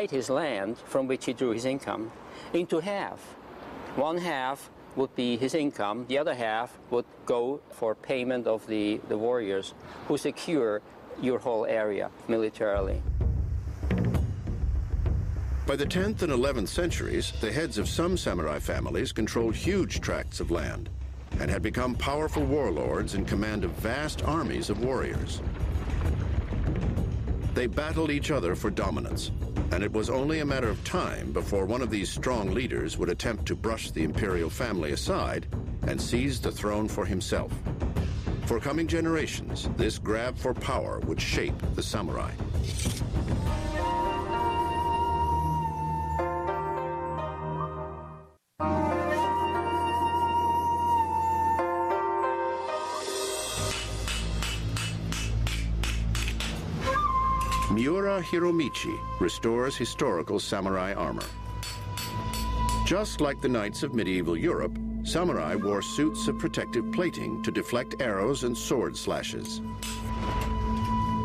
his land from which he drew his income into half. One half would be his income, the other half would go for payment of the warriors who secure your whole area militarily. By the 10th and 11th centuries, the heads of some samurai families controlled huge tracts of land and had become powerful warlords in command of vast armies of warriors. They battled each other for dominance, and it was only a matter of time before one of these strong leaders would attempt to brush the imperial family aside and seize the throne for himself. For coming generations, this grab for power would shape the samurai. Miura Hiromichi restores historical samurai armor. Just like the knights of medieval Europe, samurai wore suits of protective plating to deflect arrows and sword slashes.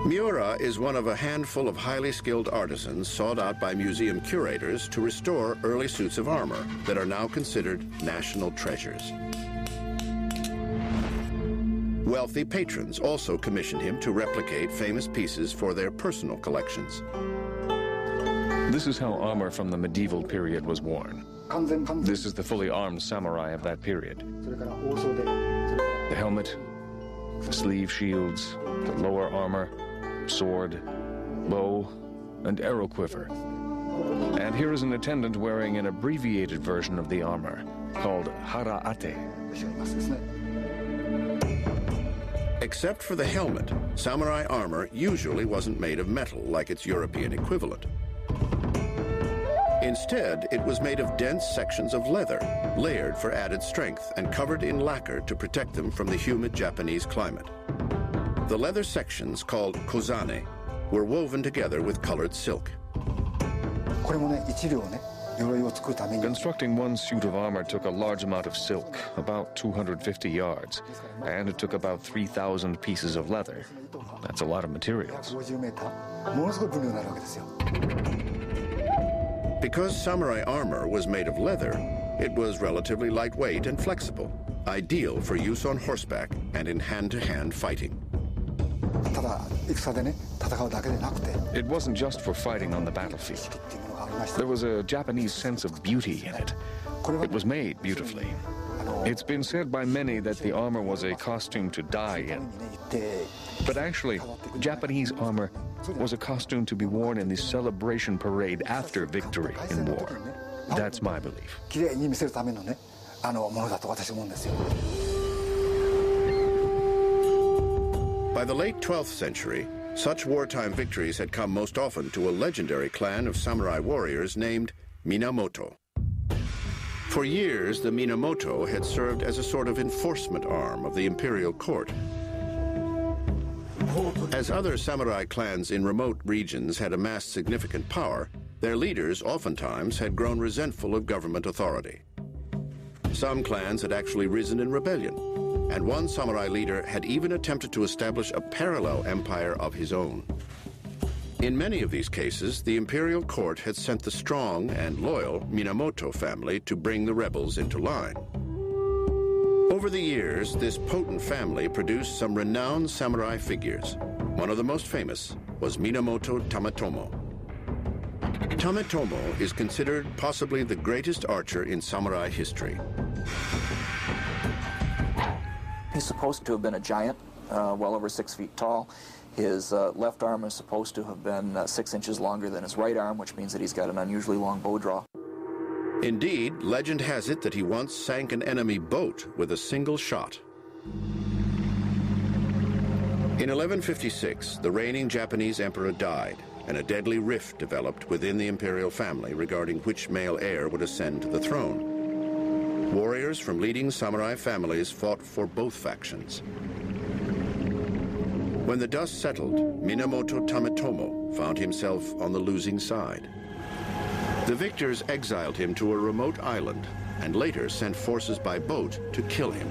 Miura is one of a handful of highly skilled artisans sought out by museum curators to restore early suits of armor that are now considered national treasures. Wealthy patrons also commissioned him to replicate famous pieces for their personal collections. This is how armor from the medieval period was worn. This is the fully armed samurai of that period. The helmet, the sleeve shields, the lower armor, sword, bow, and arrow quiver. And here is an attendant wearing an abbreviated version of the armor called hara-ate. Except for the helmet, samurai armor usually wasn't made of metal like its European equivalent. Instead, it was made of dense sections of leather, layered for added strength and covered in lacquer to protect them from the humid Japanese climate. The leather sections, called kozane, were woven together with colored silk. Constructing one suit of armor took a large amount of silk, about 250 yards, and it took about 3,000 pieces of leather. That's a lot of materials. Because samurai armor was made of leather, it was relatively lightweight and flexible, ideal for use on horseback and in hand-to-hand fighting. It wasn't just for fighting on the battlefield. There was a Japanese sense of beauty in it. It was made beautifully. It's been said by many that the armor was a costume to die in. But actually, Japanese armor was a costume to be worn in the celebration parade after victory in war. That's my belief. By the late 12th century, such wartime victories had come most often to a legendary clan of samurai warriors named Minamoto. For years, the Minamoto had served as a sort of enforcement arm of the imperial court. As other samurai clans in remote regions had amassed significant power, their leaders oftentimes had grown resentful of government authority. Some clans had actually risen in rebellion, and one samurai leader had even attempted to establish a parallel empire of his own. In many of these cases, the imperial court had sent the strong and loyal Minamoto family to bring the rebels into line. Over the years, this potent family produced some renowned samurai figures. One of the most famous was Minamoto Tametomo. Tametomo is considered possibly the greatest archer in samurai history. He's supposed to have been a giant, well over 6 feet tall. His left arm is supposed to have been 6 inches longer than his right arm, which means that he's got an unusually long bow draw. Indeed, legend has it that he once sank an enemy boat with a single shot. In 1156, the reigning Japanese emperor died, and a deadly rift developed within the imperial family regarding which male heir would ascend to the throne. Warriors from leading samurai families fought for both factions. When the dust settled, Minamoto Tametomo found himself on the losing side. The victors exiled him to a remote island and later sent forces by boat to kill him.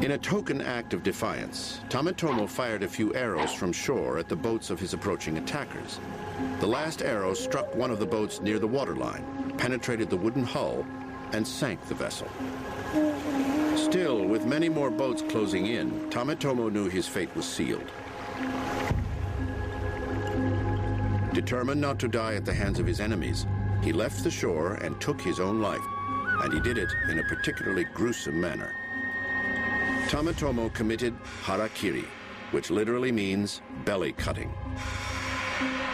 In a token act of defiance, Tametomo fired a few arrows from shore at the boats of his approaching attackers. The last arrow struck one of the boats near the waterline, penetrated the wooden hull, and sank the vessel. Still, with many more boats closing in, Tametomo knew his fate was sealed. Determined not to die at the hands of his enemies, he left the shore and took his own life, and he did it in a particularly gruesome manner. Tametomo committed harakiri, which literally means belly cutting.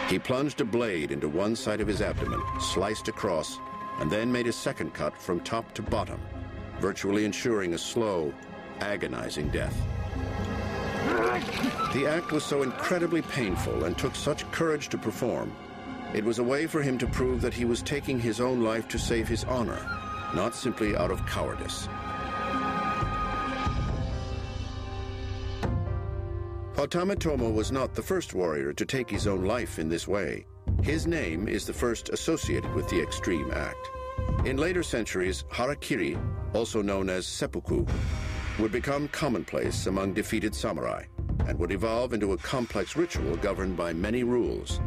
He plunged a blade into one side of his abdomen, sliced across, and then made a second cut from top to bottom, virtually ensuring a slow, agonizing death. The act was so incredibly painful and took such courage to perform. It was a way for him to prove that he was taking his own life to save his honor, not simply out of cowardice. While Tametomo was not the first warrior to take his own life in this way, his name is the first associated with the extreme act. In later centuries, harakiri, also known as seppuku, would become commonplace among defeated samurai and would evolve into a complex ritual governed by many rules.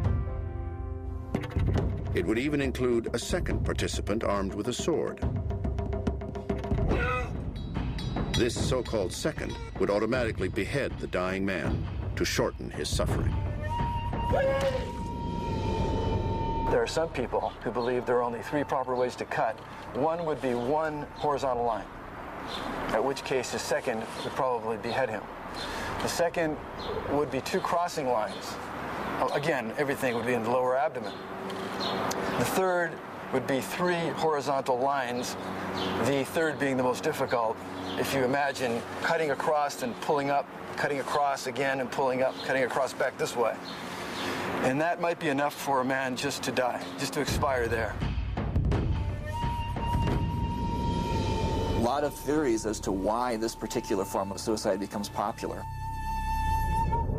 It would even include a second participant armed with a sword. This so-called second would automatically behead the dying man to shorten his suffering. There are some people who believe there are only 3 proper ways to cut. One would be one horizontal line, at which case his second would probably behead him. The second would be 2 crossing lines. Again, everything would be in the lower abdomen. The third would be 3 horizontal lines, the third being the most difficult. If you imagine cutting across and pulling up, cutting across again and pulling up, cutting across back this way. And that might be enough for a man just to die, just to expire there. A lot of theories as to why this particular form of suicide becomes popular.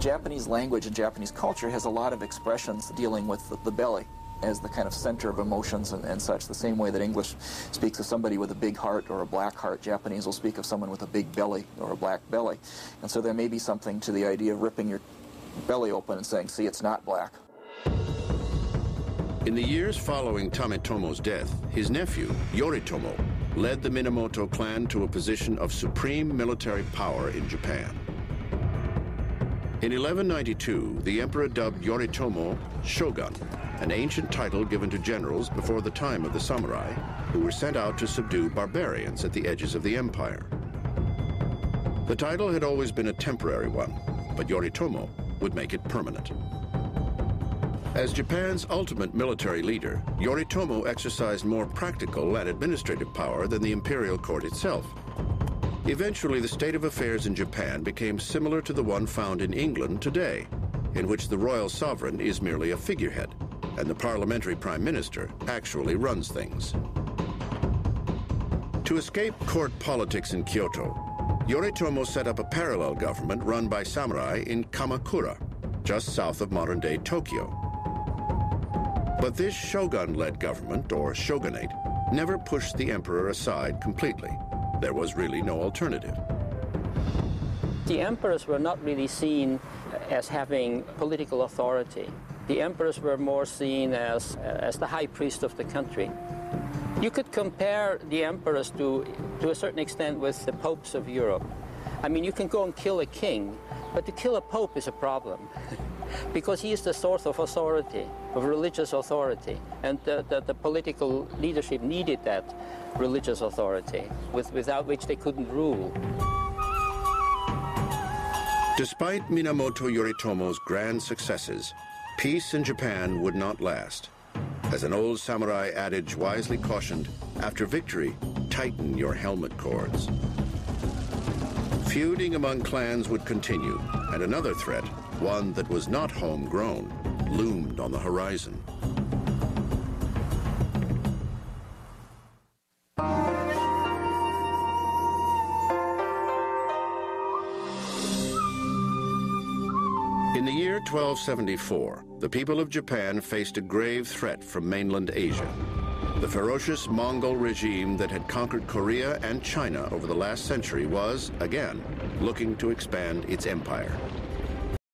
Japanese language and Japanese culture has a lot of expressions dealing with the belly as the kind of center of emotions and such. The same way that English speaks of somebody with a big heart or a black heart, Japanese will speak of someone with a big belly or a black belly. And so there may be something to the idea of ripping your belly open and saying, see, it's not black. In the years following Tametomo's death, his nephew, Yoritomo, led the Minamoto clan to a position of supreme military power in Japan. In 1192, the emperor dubbed Yoritomo shogun, an ancient title given to generals before the time of the samurai, who were sent out to subdue barbarians at the edges of the empire. The title had always been a temporary one, but Yoritomo would make it permanent. As Japan's ultimate military leader, Yoritomo exercised more practical and administrative power than the imperial court itself. Eventually, the state of affairs in Japan became similar to the one found in England today, in which the royal sovereign is merely a figurehead, and the parliamentary prime minister actually runs things. To escape court politics in Kyoto, Yoritomo set up a parallel government run by samurai in Kamakura, just south of modern-day Tokyo. But this shogun-led government, or shogunate, never pushed the emperor aside completely. There was really no alternative. The emperors were not really seen as having political authority. The emperors were more seen as the high priest of the country. You could compare the emperors to a certain extent with the popes of Europe. I mean, you can go and kill a king, but to kill a pope is a problem because he is the source of authority, of religious authority, and the political leadership needed that religious authority, without which they couldn't rule. Despite Minamoto Yoritomo's grand successes, peace in Japan would not last. As an old samurai adage wisely cautioned, after victory, tighten your helmet cords. Feuding among clans would continue, and another threat, one that was not homegrown, loomed on the horizon. In the year 1274, the people of Japan faced a grave threat from mainland Asia. The ferocious Mongol regime that had conquered Korea and China over the last century was, again, looking to expand its empire.